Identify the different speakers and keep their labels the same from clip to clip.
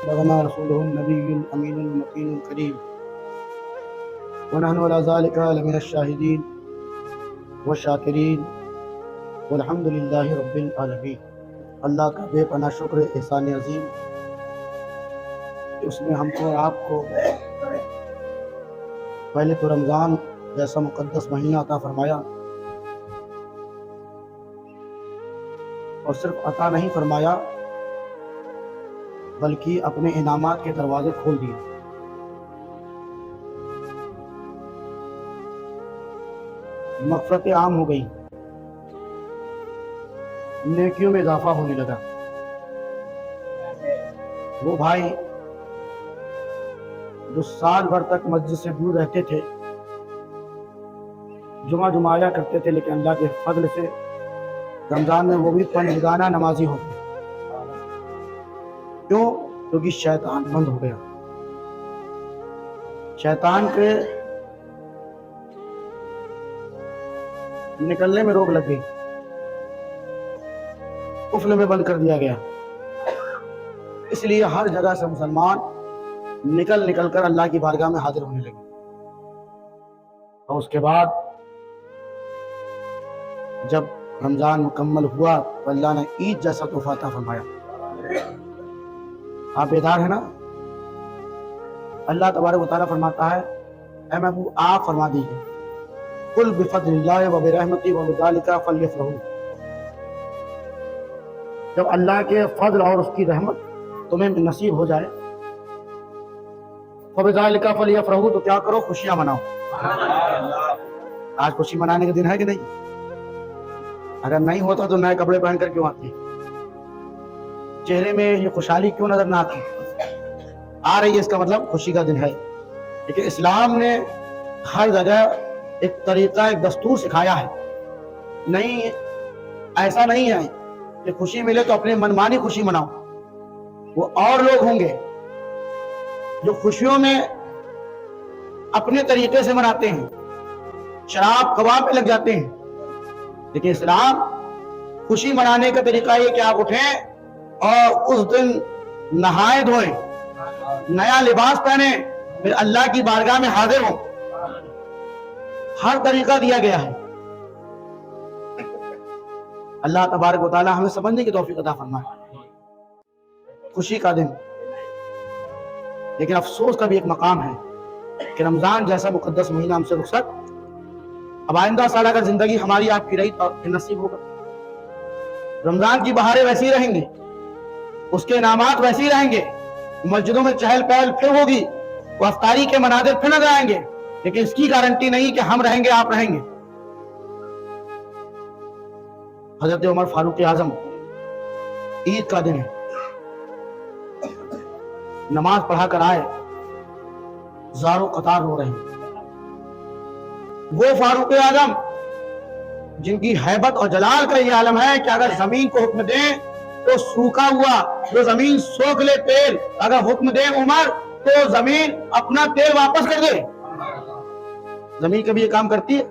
Speaker 1: وبلغنا رسوله النبي الأمين المكين الكريم ونحن على ذلك لمن الشاهدين والشاکرین والحمد للہ رب العالمین۔ اللہ کا بے پناہ شکر احسان عظیم کہ اس نے ہم کو اور آپ کو پہلے تو رمضان جیسا مقدس مہینہ عطا فرمایا، اور صرف عطا نہیں فرمایا بلکہ اپنے انعامات کے دروازے کھول دیے۔ مغفرت عام ہو گئی، نیکیوں میں اضافہ ہونے لگا۔ وہ بھائی جو سال بھر تک مسجد سے دور رہتے تھے، جمعہ آیا کرتے تھے، لیکن اللہ کے فضل سے رمضان میں وہ بھی پنجگانہ نمازی ہو گئے۔ کیوں؟ کیونکہ شیطان بند ہو گیا، شیطان کے نکلنے میں روک لگ گئی، قفل میں بند کر دیا گیا۔ اس لیے ہر جگہ سے مسلمان نکل کر اللہ کی بارگاہ میں حاضر ہونے لگے۔ اور اس کے بعد جب رمضان مکمل ہوا تو اللہ نے عید جیسا تحفہ عطا فرمایا۔ آپ بیدار ہیں نا؟ اللہ تبارک و تعالیٰ فرماتا ہے، اے محبوب آپ فرما دیجئے، قل بفضل اللہ وبرحمتہ وبذالک فلیفرحوا۔ جب اللہ کے فضل اور اس کی رحمت تمہیں نصیب ہو جائے، فبذالک فلیفرحوا، تو کیا کرو؟ خوشیاں مناؤ۔ آج خوشی منانے کا دن ہے کہ نہیں؟ اگر نہیں ہوتا تو نئے کپڑے پہن کر کیوں آتے؟ چہرے میں یہ خوشحالی کیوں نظر نہ آتی؟ آ رہی ہے، اس کا مطلب خوشی کا دن ہے۔ لیکن اسلام نے ہر جگہ ایک طریقہ، ایک دستور سکھایا ہے۔ نہیں، ایسا نہیں ہے کہ خوشی ملے تو اپنے منمانی خوشی مناؤ۔ وہ اور لوگ ہوں گے جو خوشیوں میں اپنے طریقے سے مناتے ہیں، شراب کباب پہ لگ جاتے ہیں، لیکن اسلام خوشی منانے کا طریقہ یہ کہ آپ اٹھیں اور اس دن نہائے دھوئیں، نیا لباس پہنیں، پھر اللہ کی بارگاہ میں حاضر ہوں۔ ہر طریقہ دیا گیا ہے۔ اللہ تبارک و تعالی ہمیں سمجھنے کی توفیق عطا فرمائے۔ خوشی کا دن، لیکن افسوس کا بھی ایک مقام ہے کہ رمضان جیسا مقدس مہینہ ہم سے رخصت۔ اب آئندہ سال اگر زندگی ہماری آپ کی رہی تو نصیب ہوگا۔ رمضان کی بہاریں ویسی رہیں گی، اس کے انعامات ویسی رہیں گے، مسجدوں میں چہل پہل پھر ہوگی، وہ افطاری کے مناظر پھر نظر آئیں گے، لیکن اس کی گارنٹی نہیں کہ ہم رہیں گے، آپ رہیں گے۔ حضرت عمر فاروق اعظم، عید کا دن ہے، نماز پڑھا کر آئے، زاروں قطار رو رہے ہیں۔ وہ فاروق اعظم جن کی ہیبت اور جلال کا یہ عالم ہے کہ اگر زمین کو حکم دیں تو سوکھا ہوا جو زمین سوکھ لے تیل، اگر حکم دیں عمر تو زمین اپنا تیل واپس کر دے۔ زمین کبھی یہ کام کرتی ہے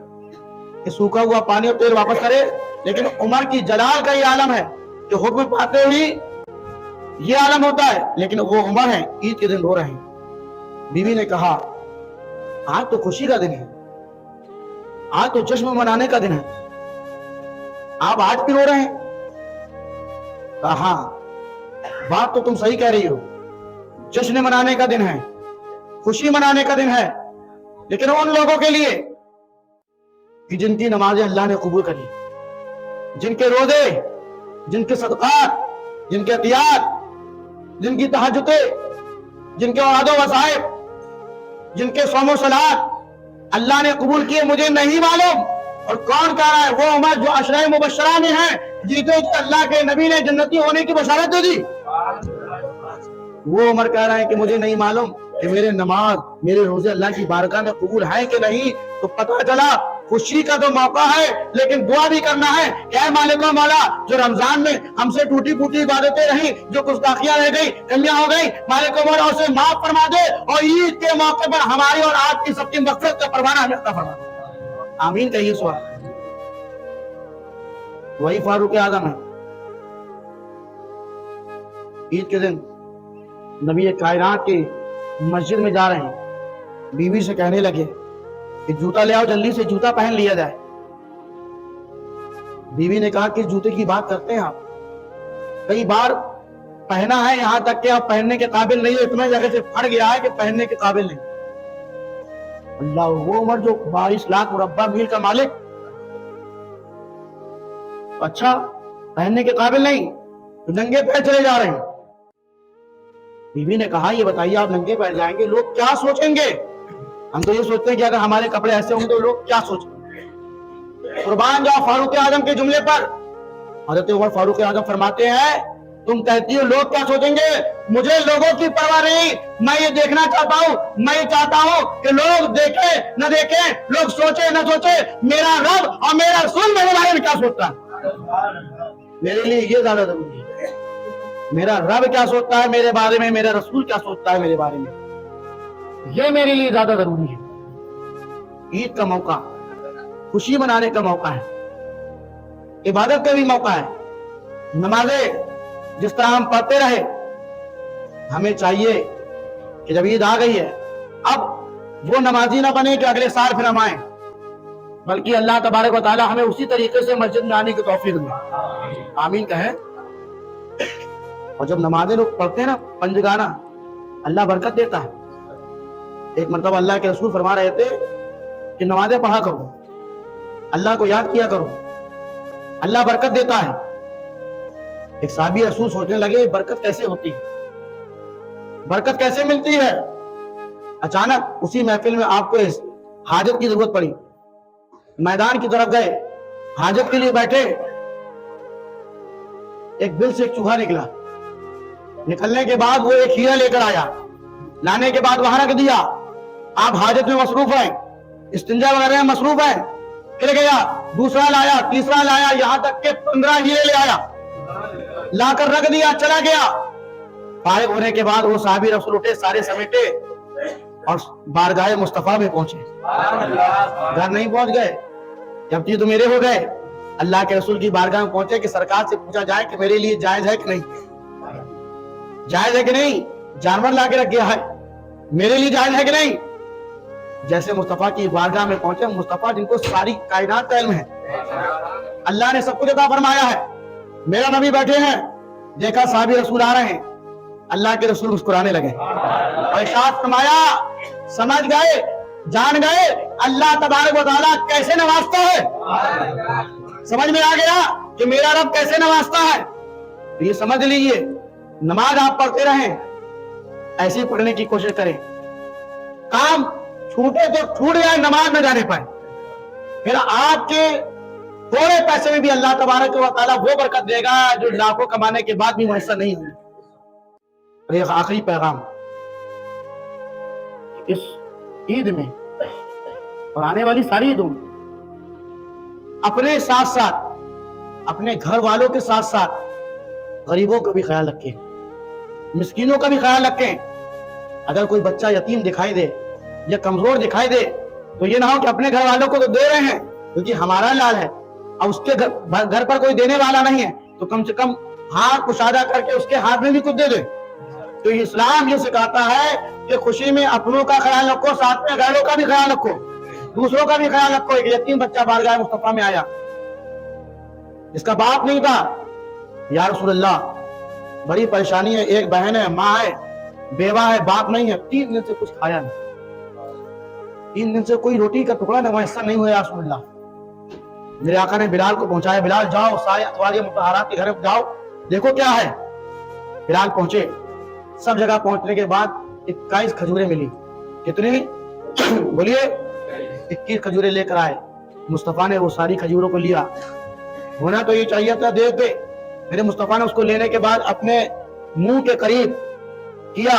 Speaker 1: کہ سوکھا ہوا پانی اور تیل واپس کرے؟ لیکن عمر کی جلال کا یہ عالم ہے کہ حکم پاتے ہوئی یہ عالم ہوتا ہے، لیکن وہ عمر ہیں، عید کے دن رو رہے ہیں۔ بیوی نے کہا، آج تو خوشی کا دن ہے، آج تو جشن منانے کا دن ہے، آپ آج بھی رو رہے ہیں؟ کہا ہاں، بات تو تم صحیح کہہ رہی ہو، جشن منانے کا دن ہے، خوشی منانے کا دن ہے، لیکن ان لوگوں کے لیے کہ جن کی نمازیں اللہ نے قبول کری، جن کے روزے، جن کے صدقات، جن کے عطیات، جن کی تہجدیں، جن کے اوقات و وظائف، جن کے صوم و صلات اللہ نے قبول کیے، مجھے نہیں معلوم۔ اور کون کہہ رہا ہے؟ وہ عمر جو عشرہ مبشرہ میں ہیں، جیتے اللہ کے نبی نے جنتی ہونے کی بشارت دے دی۔ وہ عمر کہہ رہے ہیں کہ مجھے نہیں معلوم کہ میرے نماز، میرے روزے اللہ کی بارگاہ میں قبول ہیں کہ نہیں۔ تو پتہ چلا خوشی کا تو موقع ہے، لیکن دعا بھی کرنا ہے کہ اے مالک و مولا، جو رمضان میں ہم سے ٹوٹی پھوٹی عبادتیں رہیں، جو گستاخیاں رہ گئی، کمیاں ہو گئی، مالک و مولا اسے معاف فرما دے، اور عید کے موقع پر ہماری اور آپ کی سب کی مغفرت کا پروانہ ہمیں عطا فرما دے۔ آمین کہیے سوال۔ وہی فاروق اعظم ہے، عید کے دن नबी कायनात की मस्जिद में जा रहे हैं, बीवी से कहने लगे कि जूता ले आओ, जल्दी से जूता पहन लिया जाए। बीवी ने कहा कि जूते की बात करते हैं आप, कई बार पहना है, यहां तक कि आप पहनने के काबिल नहीं हो, इतना जगह से फट गया है कि पहनने के काबिल नहीं। अल्लाह, वो उमर जो 22 लाख मुरब्बा मील का मालिक, अच्छा पहनने के काबिल नहीं तो नंगे पैर चले जा रहे हैं। बीवी ने कहा ये बताइए आप नंगे पैर जाएंगे, लोग क्या सोचेंगे? हम तो ये सोचते हैं कि अगर हमारे कपड़े ऐसे होंगे तो लोग क्या सोचेंगे। कुर्बान जाओ फारूक आजम के जुमले पर। हजरत उमर फारूक आजम फरमाते हैं, तुम कहती हो लोग क्या सोचेंगे, मुझे लोगों की परवाह नहीं, मैं ये देखना चाहता हूँ, मैं ये चाहता हूँ कि लोग देखे न देखे, लोग सोचे न सोचे, मेरा रब और मेरा रसूल मेरे बारे में क्या सोचता है, मेरे लिए ये ज्यादा जरूरी है। मेरा रब क्या सोचता है मेरे बारे में, मेरा रसूल क्या सोचता है मेरे बारे में, ये मेरे लिए ज्यादा जरूरी है। ईद का मौका खुशी मनाने का मौका है, इबादत का भी मौका है। नमाजें जिस तरह हम पढ़ते रहे, हमें चाहिए कि जब ईद आ गई है अब वो नमाजी ना बने कि अगले साल फिर हम आए, बल्कि अल्लाह तबारक व तआला हमें उसी तरीके से मस्जिद में आने की तौफीक दे, आमीन कहें। और जब नमाजें लोग पढ़ते हैं ना पंजगाना, अल्लाह बरकत देता है। एक मरतबा अल्लाह के रसूल फरमा रहे थे कि नमाजें पढ़ा करो, अल्लाह को याद किया करो, अल्लाह बरकत देता है। एक साहबी रसूल सोचने लगे बरकत कैसे होती है, बरकत कैसे मिलती है। अचानक उसी महफिल में आपको इस हाजत की जरूरत पड़ी, मैदान की तरफ गए, हाजत के लिए बैठे, एक बिल से एक चूहा निकला, निकलने के बाद वो एक हीरा लेकर आया, लाने के बाद वहां रख दिया। आप हाजत में मसरूफ हैं, इस्तिंजा वगैरह में मसरूफ हैं, फिर गया दूसरा लाया, तीसरा लाया, यहां तक के 15 हीरे ले आया, लाकर रख दिया, चला गया। फारिग होने के बाद वो साहबी रसूल उठे, सारे समेटे और बारगाह मुस्तफा में पहुंचे। घर नहीं पहुंच गए, जब तो मेरे हो गए, अल्लाह के रसूल की बारगाह में पहुंचे कि सरकार से पूछा जाए कि मेरे लिए जायज है कि नहीं, जायज है कि नहीं, जानवर ला के रख गया है, मेरे लिए जायज है कि नहीं। जैसे मुस्तफा की बारगाह में पहुंचे, मुस्तफा जिनको सारी कायनात का इल्म है, अल्लाह ने सब कुछ अता फरमाया है, मेरा नबी बैठे हैं, देखा साहबी रसूल आ रहे हैं, अल्लाह के रसूल मुस्कुराने लगे और इरशाद फरमाया, समझ गए, जान गए अल्लाह तबारक व तआला कैसे नवाजता है, समझ में आ गया कि मेरा रब कैसे नवाजता है। तो ये समझ लीजिए, नमाज आप पढ़ते रहें, ऐसे पढ़ने की कोशिश करें, काम छूटे तो छूट जाए, नमाज न जाने पाए, फिर आपके थोड़े पैसे में भी अल्लाह तबारक व तआला वो बरकत देगा जो लाखों कमाने के बाद भी मुयस्सर नहीं होगी। और एक आखिरी पैगाम इस ईद में और आने वाली सारी ईदों में, अपने साथ साथ अपने घर वालों के साथ साथ गरीबों का भी ख्याल रखें, मिस्कीनों का भी ख्याल रखें। अगर कोई बच्चा यतीम दिखाई दे या कमजोर दिखाई दे तो ये ना हो कि अपने घर वालों को तो दे रहे हैं क्योंकि हमारा लाल है और उसके घर पर कोई देने वाला नहीं है, तो कम से कम हाथ कुशादा करके उसके हाथ में भी कुछ दे दे। तो इस्लाम ये सिखाता है कि खुशी में अपनों का ख्याल रखो, साथ में घरों का भी ख्याल रखो, दूसरों का भी ख्याल रखो। एक यतीम बच्चा बारगाह मुस्तफा में आया, इसका बाप नहीं था, या रसूल अल्लाह बड़ी परेशानी है, एक बहन है, माँ है, बेवा है, बाप नहीं है, 3 दिन से कुछ खाया नहीं, 3 दिन से कोई रोटी का टुकड़ा मुयस्सर नहीं हुआ। या रसूल अल्लाह, मेरे आका ने बिलाल को पहुंचाया, बिलाल जाओ सारे अतवारी मुतहरात के घर जाओ, देखो क्या है। बिलाल पहुंचे, सब जगह पहुंचने के बाद 21 खजूरें मिली। कितनी बोलिए? 21 खजूरें लेकर आए। मुस्तफा ने वो सारी खजूरों को लिया, होना तो ये चाहिए था दे दे, मेरे मुस्तफा ने उसको लेने के बाद अपने मुंह के करीब किया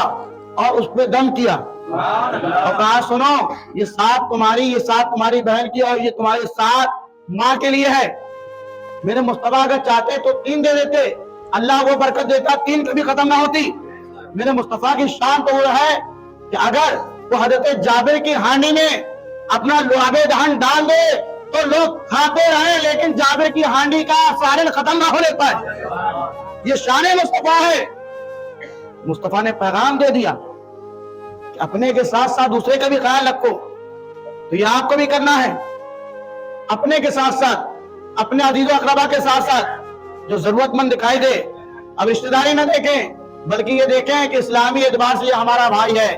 Speaker 1: और उस पर दम किया और कहा सुनो, ये 7 तुम्हारी, ये 7 तुम्हारी बहन की और ये तुम्हारी 7 माँ के लिए है। मेरे मुस्तफा अगर चाहते तो 3 दे देते, अल्लाह वो बरकत देता, 3 कभी खत्म ना होती। मेरे मुस्तफा की शान तो वो है कि अगर वो हजरत जाबिर की हांडी में अपना लुआबे दहन डाल दे तो लोग खाते रहे, लेकिन जाबिर की हांडी का सालन खत्म ना होने पाए। ये शान मुस्तफा है। मुस्तफ़ा ने पैगाम दे दिया कि अपने के साथ साथ दूसरे का भी ख्याल रखो। तो ये आपको भी करना है, अपने के साथ साथ अपने अजीज़ो अक़रबा के साथ साथ जो जरूरतमंद दिखाई दे, अब रिश्तेदारी न देखें बल्कि ये देखें कि इस्लामी एतबार से ये हमारा भाई है,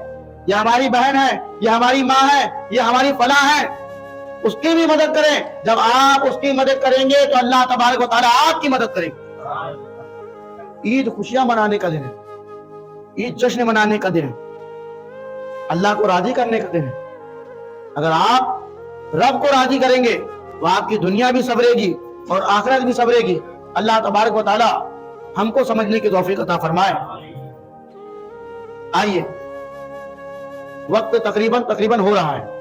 Speaker 1: ये हमारी बहन है, ये हमारी माँ है, ये हमारी फलां है, उसकी भी मदद करें। जब आप उसकी मदद करेंगे तो अल्लाह तबारक व तआला आपकी मदद करेंगे। ईद खुशियां मनाने का दिन है, ईद जश्न मनाने का दिन है, अल्लाह को राजी करने का दिन है। अगर आप रब को राजी करेंगे तो आपकी दुनिया भी सवरेगी और आखिरत भी सवरेगी। अल्लाह तबारक व तआला हमको समझने की तौफीक अता फरमाए। आइए, वक्त तकरीबन हो रहा है।